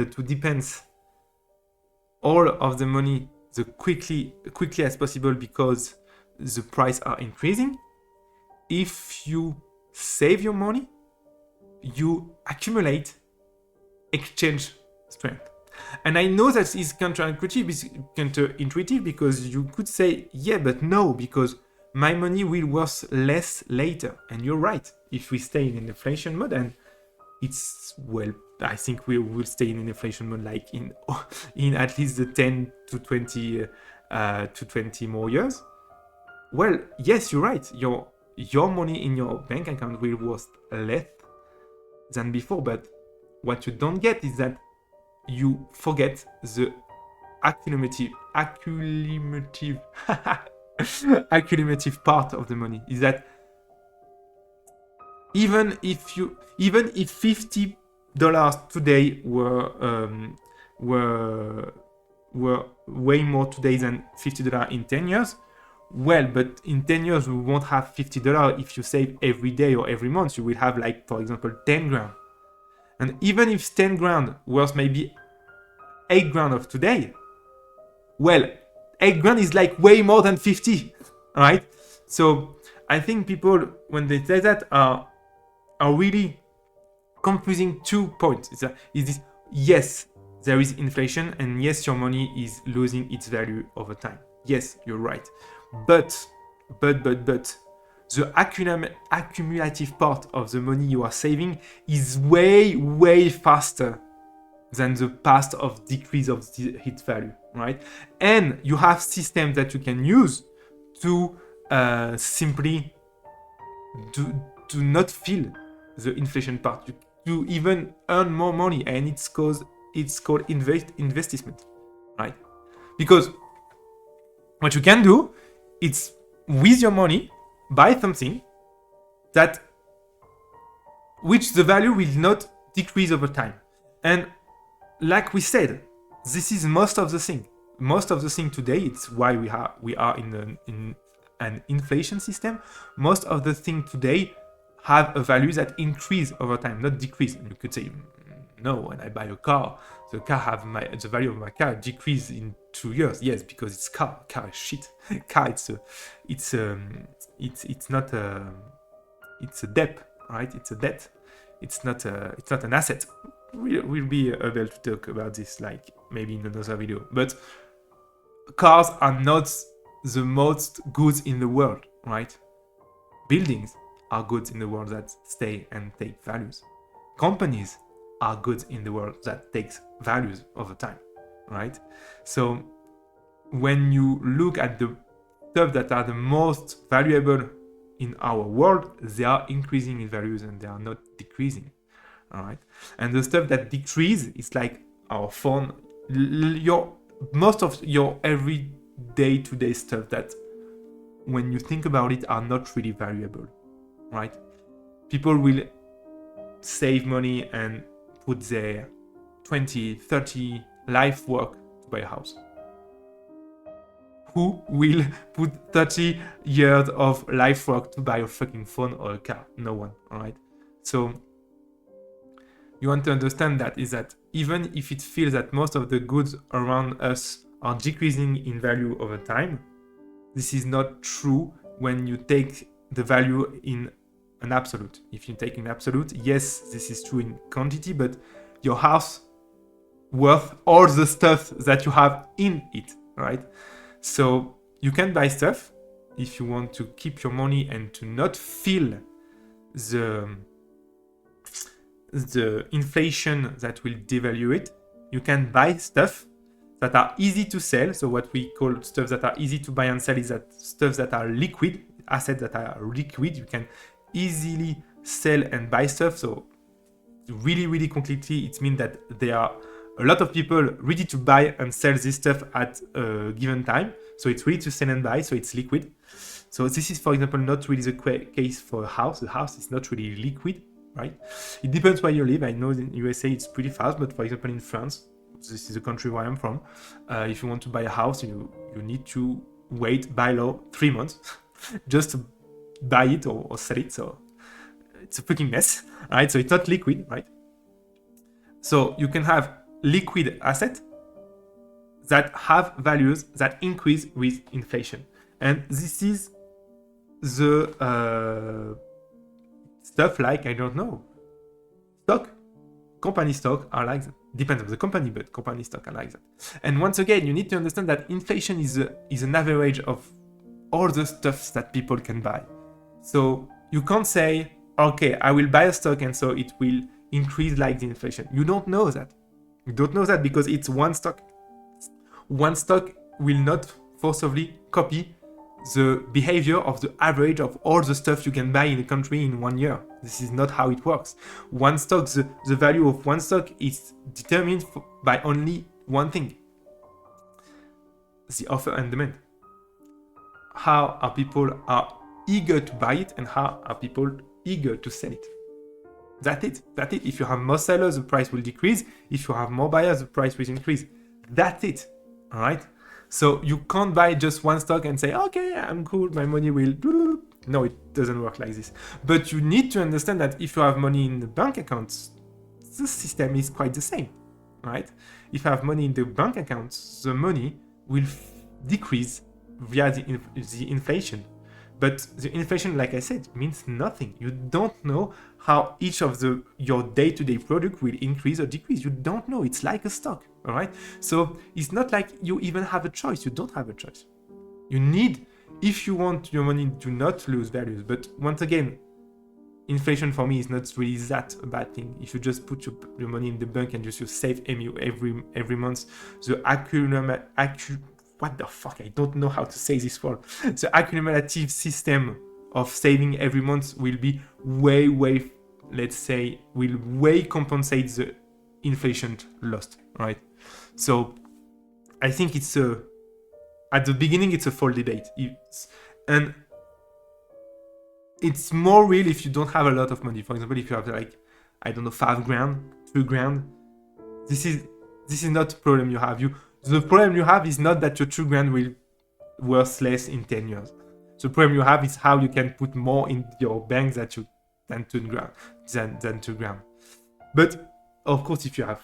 all of the money the quickly as possible because the price are increasing. If you save your money, you accumulate exchange strength. And I know that is counterintuitive because you could say, yeah, but no, because my money will worth less later. And you're right. If we stay in an inflation mode, and it's, well, I think we will stay in an inflation mode like in at least the 10 to 20 more years. Well, yes, you're right. Your money in your bank account will worth less than before, but what you don't get is that you forget the accumulative part of the money. Is that even if $50 today were way more today than $50 in 10 years, well, but in 10 years we won't have $50 if you save every day or every month. You will have, like, for example, 10 grand. And even if 10 grand worth maybe 8 grand of today, well, 8 grand is like way more than 50, right? So I think people, when they say that, are really confusing 2 points. Is this, yes, there is inflation, and yes, your money is losing its value over time. Yes, you're right. But the accumulative part of the money you are saving is way faster than the path of decrease of its value, right? And you have systems that you can use to simply do not feel the inflation part, to even earn more money, and it's called investment, right? Because what you can do, it's with your money buy something that which the value will not decrease over time. And like we said, this is most of the thing. Most of the thing today, it's why we are in an inflation system. Most of the thing today have a value that increase over time, not decrease. And you could say, no, when I buy a car, the value of my car decrease in 2 years. Yes, because it's car is shit. Car, it's not a debt, right? It's a debt. It's not an asset. We'll be able to talk about this, like, maybe in another video. But cars are not the most goods in the world, right? Buildings are goods in the world that stay and take values. Companies are goods in the world that takes values over time, right? So when you look at the stuff that are the most valuable in our world, they are increasing in values and they are not decreasing, all right? And the stuff that decrease is like our phone, most of your everyday today stuff that, when you think about it, are not really valuable, right? People will save money and put their 20, 30 life work to buy a house. Who will put 30 years of life work to buy a fucking phone or a car? No one, all right? So you want to understand that is that even if it feels that most of the goods around us are decreasing in value over time, this is not true when you take the value in an absolute. If you take an absolute, yes, this is true in quantity, but your house worth all the stuff that you have in it, right? So you can buy stuff if you want to keep your money and to not feel the inflation that will devalue it. You can buy stuff that are easy to sell. So what we call stuff that are easy to buy and sell is that stuff that are liquid, assets that are liquid. You can easily sell and buy stuff. So really concretely, it means that there are a lot of people ready to buy and sell this stuff at a given time. So it's ready to sell and buy, so it's liquid. So this is, for example, not really the case for a house. The house is not really liquid, right? It depends where you live. I know in USA it's pretty fast, but for example in France, this is the country where I'm from, if you want to buy a house, you need to wait by law 3 months just to buy it or sell it. So it's a freaking mess, right? So it's not liquid, right? So you can have liquid asset that have values that increase with inflation. And this is the stuff like, I don't know, stock. Company stock are like that. Depends on the company, but company stock are like that. And once again, you need to understand that inflation is an average of all the stuff that people can buy. So you can't say, okay, I will buy a stock and so it will increase like the inflation. You don't know that. You don't know that because it's one stock. One stock will not forcibly copy the behavior of the average of all the stuff you can buy in a country in 1 year. This is not how it works. One stock, the value of one stock is determined by only one thing: the offer and demand. How are people eager to buy it and how are people eager to sell it? That's it. That's it. If you have more sellers, the price will decrease. If you have more buyers, the price will increase. That's it. All right? So you can't buy just one stock and say, okay, I'm cool, my money will... No, it doesn't work like this. But you need to understand that if you have money in the bank accounts, the system is quite the same, right? If you have money in the bank accounts, the money will decrease via the inflation. But the inflation, like I said, means nothing. You don't know how each of your day-to-day product will increase or decrease. You don't know. It's like a stock, all right? So it's not like you even have a choice. You don't have a choice. You need, if you want your money to not lose values. But once again, inflation for me is not really that a bad thing. If you just put your money in the bank and just you save every month, the what the fuck? I don't know how to say this word. The accumulative system of saving every month will be way, let's say, will way compensate the inflation lost, right? So I think it's at the beginning, it's a full debate. And it's more real if you don't have a lot of money. For example, if you have like, I don't know, 5 grand, 2 grand, this is not a problem you have. The problem you have is not that your 2 grand will worth less in 10 years. The problem you have is how you can put more in your bank than 2 grand. But of course, if you have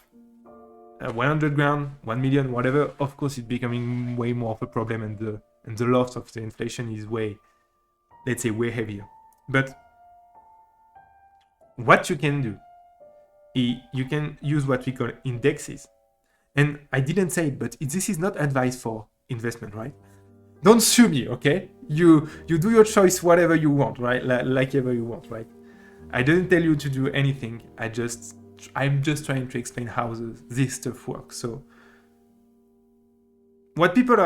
100 grand, 1 million, whatever, of course it's becoming way more of a problem, and the loss of the inflation is way, let's say, way heavier. But what you can do is you can use what we call indexes. And I didn't say it, but this is not advice for investment, right? Don't sue me, okay? You do your choice whatever you want, right? Like ever you want, right? I didn't tell you to do anything. I'm just trying to explain how this stuff works. So what people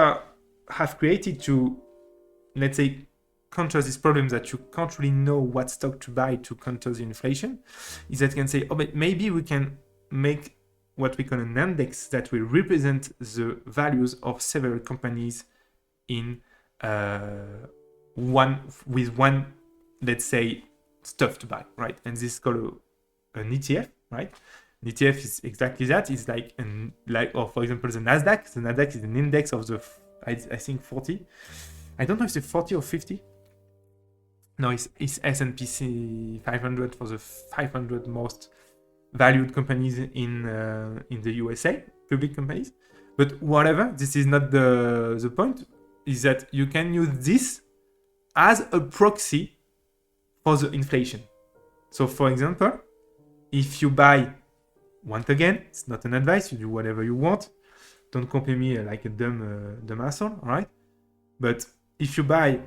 have created to, let's say, counter this problem that you can't really know what stock to buy to counter the inflation is that you can say, oh, but maybe we can make what we call an index that will represent the values of several companies in one, let's say, stuff to buy, right? And this is called an ETF, right? An ETF is exactly that. It's or for example, the Nasdaq. The Nasdaq is an index of the, I think 40. I don't know if it's 40 or 50. No, it's S&P 500 for the 500 most valued companies in the USA, public companies. But whatever, this is not the point, is that you can use this as a proxy for the inflation. So for example, if you buy, once again, it's not an advice, you do whatever you want. Don't compare me like a dumb asshole, all right? But if you buy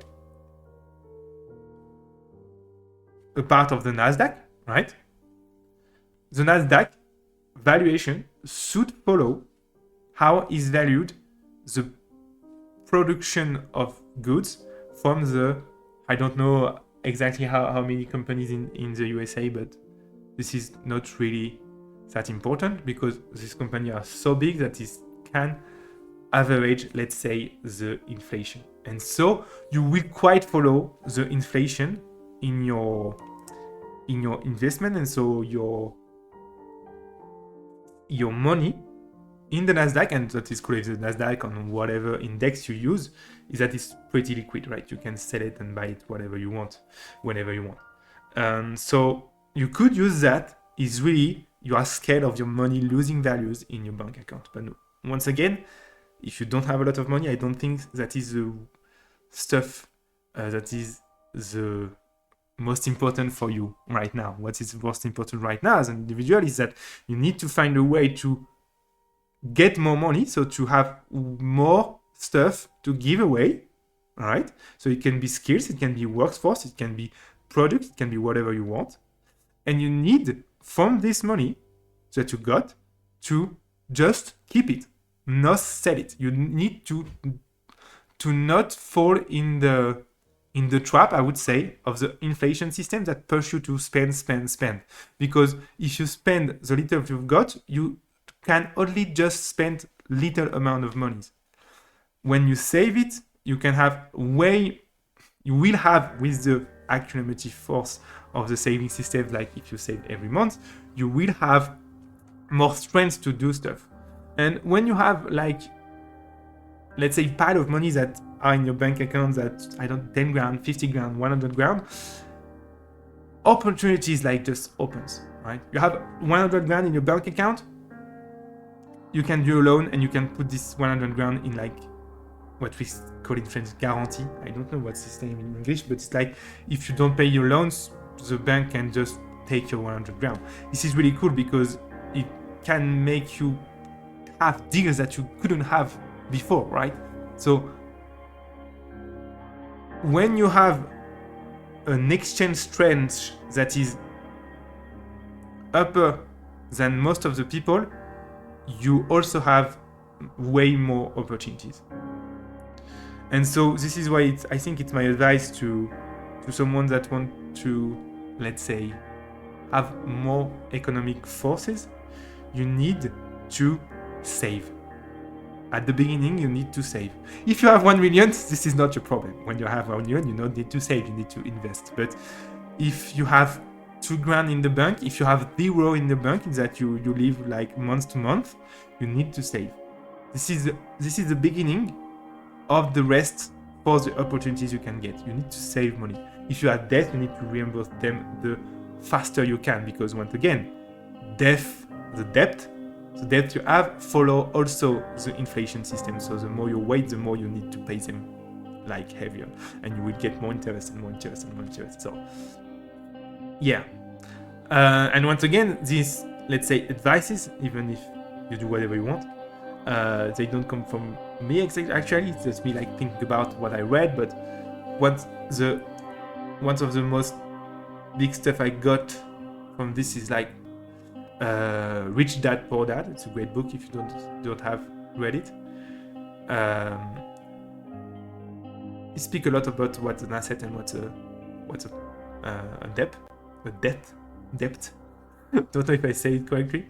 a part of the Nasdaq, right? The Nasdaq valuation should follow how is valued the production of goods from the, I don't know exactly how many companies in the USA, but this is not really that important because these companies are so big that it can average, let's say, the inflation. And so you will quite follow the inflation in your investment, and so your money in the Nasdaq, and that is called the Nasdaq on whatever index you use, is that it's pretty liquid, right? You can sell it and buy it whatever you want, whenever you want. So you could use that. Is really you are scared of your money losing values in your bank account. But no. Once again, If you don't have a lot of money, I don't think that is the stuff that is the most important for you right now. What is most important right now as an individual is that you need to find a way to get more money, so to have more stuff to give away. All right, so it can be skills, it can be workforce, it can be products, it can be whatever you want, and you need from this money that you got to just keep it, not sell it. You need to not fall in the trap, I would say, of the inflation system that push you to spend. Because if you spend the little you've got, you can only just spend little amount of money. When you save it, you can have you will have, with the accumulative force of the saving system, like if you save every month, you will have more strength to do stuff. And when you have, like, let's say, pile of money that are in your bank account that, 10 grand, 50 grand, 100 grand, opportunities like just opens, right? You have 100 grand in your bank account, you can do a loan and you can put this 100 grand in, like, what we call in French guarantee. I don't know what's this name in English, but it's like, if you don't pay your loans, the bank can just take your 100 grand. This is really cool because it can make you have deals that you couldn't have before, right? So when you have an exchange strength that is upper than most of the people, you also have way more opportunities. And so this is why I think it's my advice to someone that want to, let's say, have more economic forces. You need to save. At the beginning, you need to save. If you have 1 million, this is not your problem. When you have 1 million, you don't need to save, you need to invest. But if you have 2 grand in the bank, if you have 0 in the bank, that you live like month to month, you need to save. This is the beginning of the rest for the opportunities you can get. You need to save money. If you have debt, you need to reimburse them the faster you can, because once again, the debt you have follow also the inflation system. So the more you wait, the more you need to pay them, like, heavier, and you will get more interest and more interest and more interest. So yeah, and once again, these, let's say, advices, even if you do whatever you want, they don't come from me actually. It's just me, like, thinking about what I read. But one of the most big stuff I got from this is, like, Rich Dad Poor Dad. It's a great book if you don't have read it. It speaks a lot about what's an asset and what's a debt. Don't know if I say it correctly.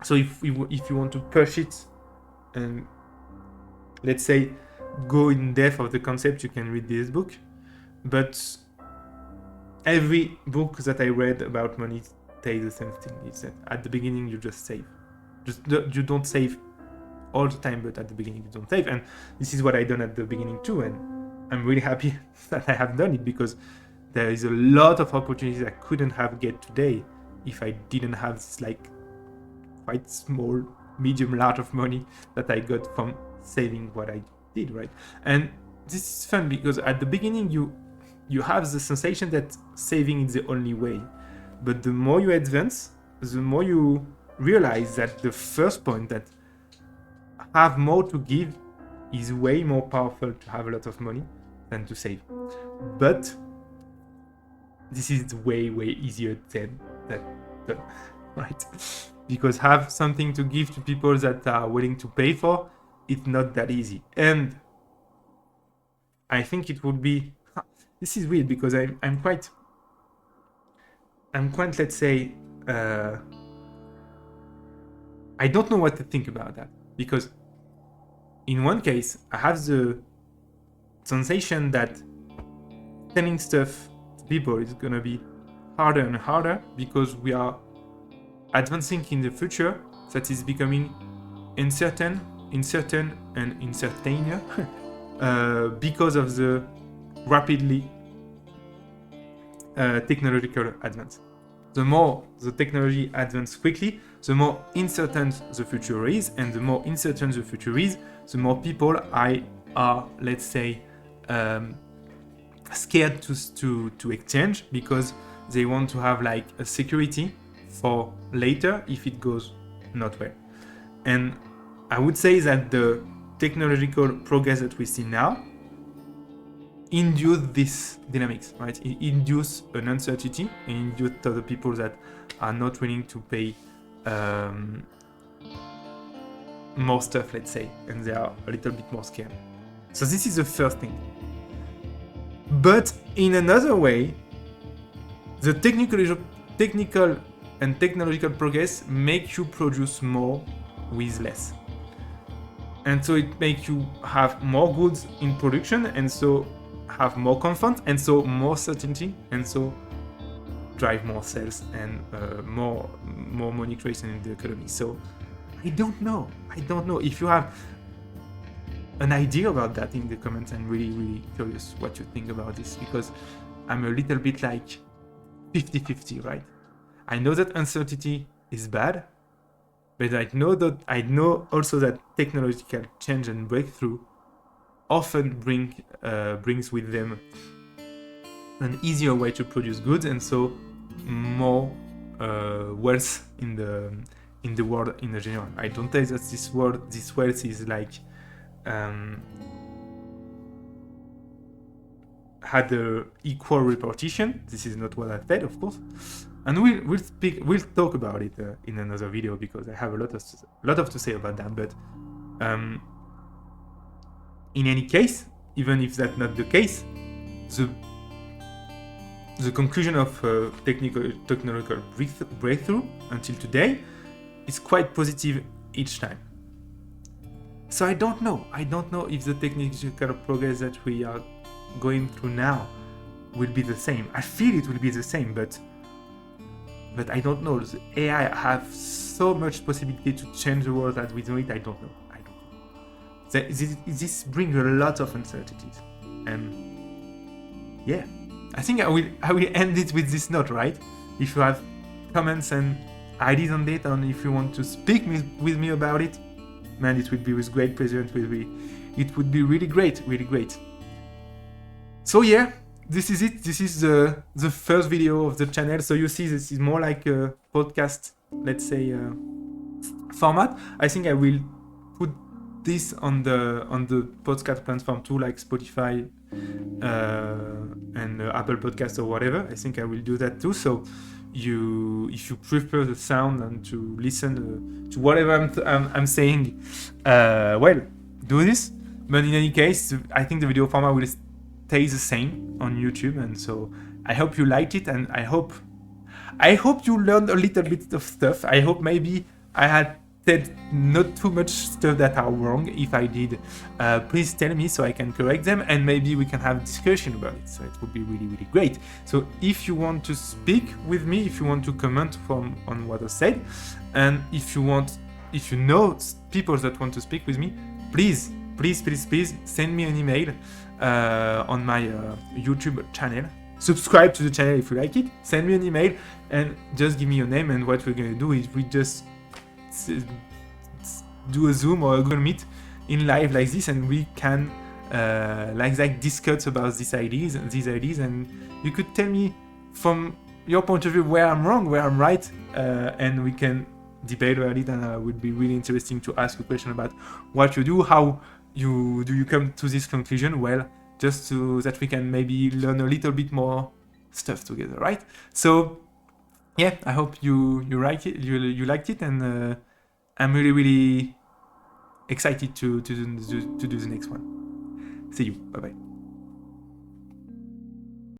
So if you want to push it and, let's say, go in depth of the concept, you can read this book. But every book that I read about money says the same thing. It's that at the beginning you just save. You don't save all the time, but at the beginning you don't save. And this is what I done at the beginning too. And I'm really happy that I have done it, because there is a lot of opportunities I couldn't have get today if I didn't have this, like, quite small, medium, large of money that I got from saving what I did, right? And this is fun because at the beginning you have the sensation that saving is the only way. But the more you advance, the more you realize that the first point, that have more to give, is way more powerful to have a lot of money than to save. But this is way easier than that, right? Because have something to give to people that are willing to pay for, it's not that easy. And I think it would be, this is weird because I'm quite, let's say, I don't know what to think about that, because in one case I have the sensation that selling stuff to people is gonna be harder and harder, because we are advancing in the future that is becoming uncertain and uncertainer because of the rapidly technological advance. The more the technology advances quickly, the more uncertain the future is, and the more uncertain the future is, the more people are, let's say, scared to exchange, because they want to have like a security for later if it goes not well. And I would say that the technological progress that we see now induce this dynamics, right? It induce an uncertainty, and induce other people that are not willing to pay more stuff, let's say, and they are a little bit more scared. So this is the first thing. But in another way, the technical and technological progress make you produce more with less. And so it makes you have more goods in production, and so have more comfort, and so more certainty, and so drive more sales and more money creation in the economy. So I don't know if you have an idea about that in the comments. I'm really curious what you think about this, because I'm a little bit like 50-50, right? I know that uncertainty is bad, but I know also that technological change and breakthrough often brings with them an easier way to produce goods, and so more wealth in the world in general. I don't think that this wealth is like had a equal repartition. This is not what I said, of course, and we'll talk about it in another video, because I have a lot of to say about that. But in any case, even if that's not the case, the conclusion of technological breakthrough until today is quite positive each time. So I don't know if the technological progress that we are going through now will be the same. I feel it will be the same, but I don't know. The AI have so much possibility to change the world that we know it. I don't know. This brings a lot of uncertainties, and yeah, I think I will end it with this note, right? If you have comments and ideas on it, and if you want to speak with me about it, man, it would be with great pleasure. It would be really great. So yeah, this is it. This is the first video of the channel. So you see, this is more like a podcast, let's say, format. I think I will put this on the podcast platform too, like Spotify and Apple Podcasts or whatever. I think I will do that too. So if you prefer the sound and to listen to whatever I'm saying, well, do this. But in any case, I think the video format will stay the same on YouTube, and so I hope you liked it, and I hope you learned a little bit of stuff. I hope maybe I had said not too much stuff that are wrong. If I did, please tell me so I can correct them, and maybe we can have a discussion about it. So it would be really great. So if you want to speak with me, if you want to comment on what I said, and if you know people that want to speak with me, please send me an email on my YouTube channel. Subscribe to the channel if you like it. Send me an email and just give me your name, and what we're gonna do is we just do a Zoom or a Google Meet in live like this, and we can like discuss about these ideas, and you could tell me from your point of view where I'm wrong, where I'm right, and we can debate about it. And it would be really interesting to ask a question about what you do, how you come to this conclusion. Well, just so that we can maybe learn a little bit more stuff together, right? So yeah, I hope you like it. You liked it, and I'm really excited to do the next one. See you. Bye bye.